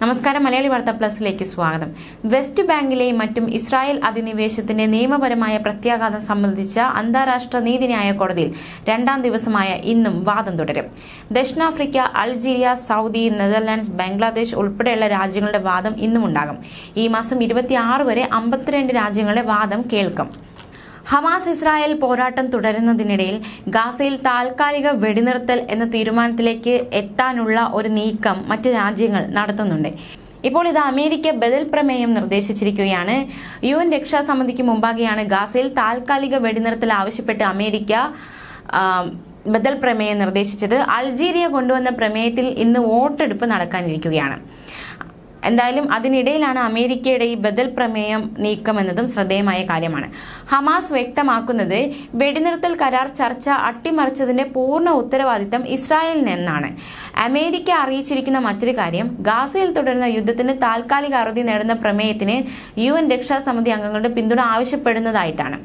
നമസ്കാരം. മലയാളി വാർത്ത പ്ലസിലേക്ക് സ്വാഗതം. വെസ്റ്റ് ബാങ്കിലെയും മറ്റും ഇസ്രായേൽ അധിനിവേശത്തിന്റെ നിയമപരമായ പ്രത്യാഘാതം സംബന്ധിച്ച അന്താരാഷ്ട്ര നീതിന്യായ കോടതിയിൽ രണ്ടാം ദിവസമായ ഇന്നും വാദം തുടരും. ദക്ഷിണാഫ്രിക്ക, അൾജീരിയ, സൗദി, നെതർലാൻഡ്സ്, ബംഗ്ലാദേശ് ഉൾപ്പെടെയുള്ള രാജ്യങ്ങളുടെ വാദം ഇന്നും ഉണ്ടാകും. ഈ മാസം 26 വരെ 52 രാജ്യങ്ങളുടെ വാദം കേൾക്കും. ഹമാസ് ഇസ്രായേൽ പോരാട്ടം തുടരുന്നതിനിടയിൽ ഗാസയിൽ താൽക്കാലിക വെടിനിർത്തൽ എന്ന തീരുമാനത്തിലേക്ക് എത്താനുള്ള ഒരു നീക്കം മറ്റ് രാജ്യങ്ങൾ നടത്തുന്നുണ്ട്. ഇപ്പോൾ ഇത് അമേരിക്ക ബദൽ പ്രമേയം നിർദ്ദേശിച്ചിരിക്കുകയാണ്. UN രക്ഷാസമിതിക്ക് മുമ്പാകെയാണ് ഗാസയിൽ താൽക്കാലിക വെടിനിർത്തൽ ആവശ്യപ്പെട്ട് അമേരിക്ക ബദൽ പ്രമേയം നിർദ്ദേശിച്ചത്. അൾജീരിയ കൊണ്ടുവന്ന പ്രമേയത്തിൽ ഇന്ന് വോട്ടെടുപ്പ് നടക്കാനിരിക്കുകയാണ്. എന്തായാലും അതിനിടയിലാണ് അമേരിക്കയുടെ ഈ ബദൽ പ്രമേയം നീക്കമെന്നതും ശ്രദ്ധേയമായ കാര്യമാണ്. ഹമാസ് വ്യക്തമാക്കുന്നത് വെടിനിർത്തൽ കരാർ ചർച്ച അട്ടിമറിച്ചതിന്റെ പൂർണ്ണ ഉത്തരവാദിത്തം ഇസ്രായേലിനെന്നാണ്. അമേരിക്ക അറിയിച്ചിരിക്കുന്ന മറ്റൊരു കാര്യം, ഗാസയിൽ തുടരുന്ന യുദ്ധത്തിന് താൽക്കാലിക അറുതി നേടുന്ന പ്രമേയത്തിന് UN രക്ഷാസമിതി അംഗങ്ങളുടെ പിന്തുണ ആവശ്യപ്പെടുന്നതായിട്ടാണ്.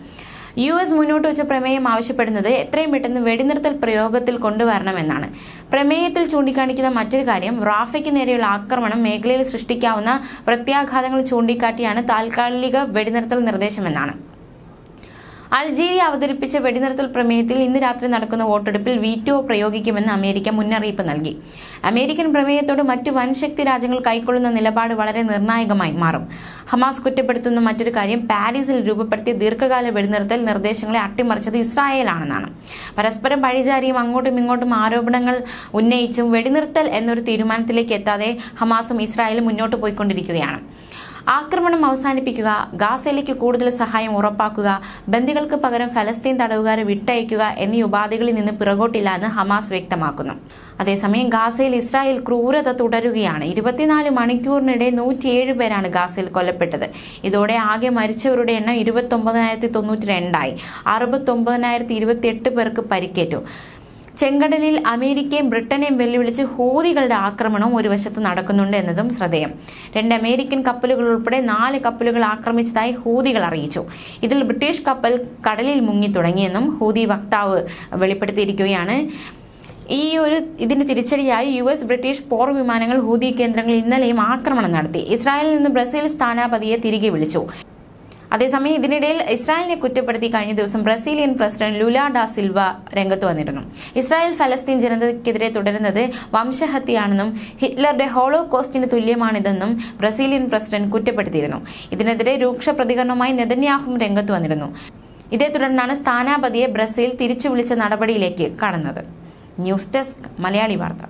US മുന്നോട്ട് വെച്ച പ്രമേയം ആവശ്യപ്പെടുന്നത് എത്രയും പെട്ടെന്ന് വെടിനിർത്തൽ പ്രയോഗത്തിൽ കൊണ്ടുവരണമെന്നാണ്. പ്രമേയത്തിൽ ചൂണ്ടിക്കാണിക്കുന്ന മറ്റൊരു കാര്യം, റാഫയ്ക്ക് നേരെയുള്ള ആക്രമണം മേഖലയിൽ സൃഷ്ടിക്കാവുന്ന പ്രത്യാഘാതങ്ങൾ ചൂണ്ടിക്കാട്ടിയാണ് താൽക്കാലിക വെടിനിർത്തൽ നിർദ്ദേശമെന്നാണ്. അൾജീരിയ അവതരിപ്പിച്ച വെടിനിർത്തൽ പ്രമേയത്തിൽ ഇന്ന് രാത്രി നടക്കുന്ന വോട്ടെടുപ്പിൽ വീറ്റോ പ്രയോഗിക്കുമെന്ന് അമേരിക്ക മുന്നറിയിപ്പ് നൽകി. അമേരിക്കൻ പ്രമേയത്തോട് മറ്റു വൻശക്തി രാജ്യങ്ങൾ കൈക്കൊള്ളുന്ന നിലപാട് വളരെ നിർണായകമായി മാറും. ഹമാസ് കുറ്റപ്പെടുത്തുന്ന മറ്റൊരു കാര്യം, പാരീസിൽ രൂപപ്പെടുത്തിയ ദീർഘകാല വെടിനിർത്തൽ നിർദ്ദേശങ്ങളെ അട്ടിമറിച്ചത് ഇസ്രായേലാണെന്നാണ്. പരസ്പരം പഴിചാരിയും അങ്ങോട്ടും ഇങ്ങോട്ടും ആരോപണങ്ങൾ ഉന്നയിച്ചും വെടിനിർത്തൽ എന്നൊരു തീരുമാനത്തിലേക്ക് എത്താതെ ഹമാസും ഇസ്രായേലും മുന്നോട്ട് പോയിക്കൊണ്ടിരിക്കുകയാണ്. ആക്രമണം അവസാനിപ്പിക്കുക, ഗാസയിലേക്ക് കൂടുതൽ സഹായം ഉറപ്പാക്കുക, ബന്ദികൾക്ക് പകരം ഫലസ്തീൻ തടവുകാരെ വിട്ടയക്കുക എന്നീ ഉപാധികളിൽ നിന്ന് പിറകോട്ടില്ല എന്ന് ഹമാസ് വ്യക്തമാക്കുന്നു. അതേസമയം ഗാസയിൽ ഇസ്രായേൽ ക്രൂരത തുടരുകയാണ്. 24 മണിക്കൂറിനിടെ 107 പേരാണ് ഗാസയിൽ കൊല്ലപ്പെട്ടത്. ഇതോടെ ആകെ മരിച്ചവരുടെ എണ്ണം 29,092 ആയി. 69,028 പേർക്ക് പരിക്കേറ്റു. ചെങ്കടലിൽ അമേരിക്കയും ബ്രിട്ടനെയും വെല്ലുവിളിച്ച് ഹൂതികളുടെ ആക്രമണവും ഒരു വശത്ത് നടക്കുന്നുണ്ട് എന്നതും ശ്രദ്ധേയം. 2 അമേരിക്കൻ കപ്പലുകൾ ഉൾപ്പെടെ 4 കപ്പലുകൾ ആക്രമിച്ചതായി ഹൂതികൾ അറിയിച്ചു. ഇതിൽ ബ്രിട്ടീഷ് കപ്പൽ കടലിൽ മുങ്ങി തുടങ്ങിയെന്നും ഹൂതി വക്താവ് വെളിപ്പെടുത്തിയിരിക്കുകയാണ്. ഇതിന് തിരിച്ചടിയായി US ബ്രിട്ടീഷ് പോർ വിമാനങ്ങൾ ഹൂതി കേന്ദ്രങ്ങളിൽ ഇന്നലെയും ആക്രമണം നടത്തി. ഇസ്രായേലിൽ നിന്ന് ബ്രസീൽ സ്ഥാനപതിയെ തിരികെ വിളിച്ചു. അതേസമയം ഇതിനിടയിൽ ഇസ്രായേലിനെ കുറ്റപ്പെടുത്തി കഴിഞ്ഞ ദിവസം Brazilian president Lula da Silva രംഗത്ത് വന്നിരുന്നു. ഇസ്രായേൽ ഫലസ്തീൻ ജനതയ്ക്കെതിരെ തുടരുന്നത് വംശഹത്യയാണെന്നും ഹിറ്റ്ലറുടെ ഹോളോകോസ്റ്റിന് തുല്യമാണിതെന്നും ബ്രസീലിയൻ പ്രസിഡന്റ് കുറ്റപ്പെടുത്തിയിരുന്നു. ഇതിനെതിരെ രൂക്ഷ പ്രതികരണവുമായി നെതന്യാഹുവും രംഗത്ത് വന്നിരുന്നു. ഇതേ തുടർന്നാണ് സ്ഥാനാപതിയെ ബ്രസീൽ തിരിച്ചു വിളിച്ച നടപടിയിലേക്ക് കടന്നത്. ന്യൂസ് ഡെസ്ക്, മലയാളി വാർത്ത.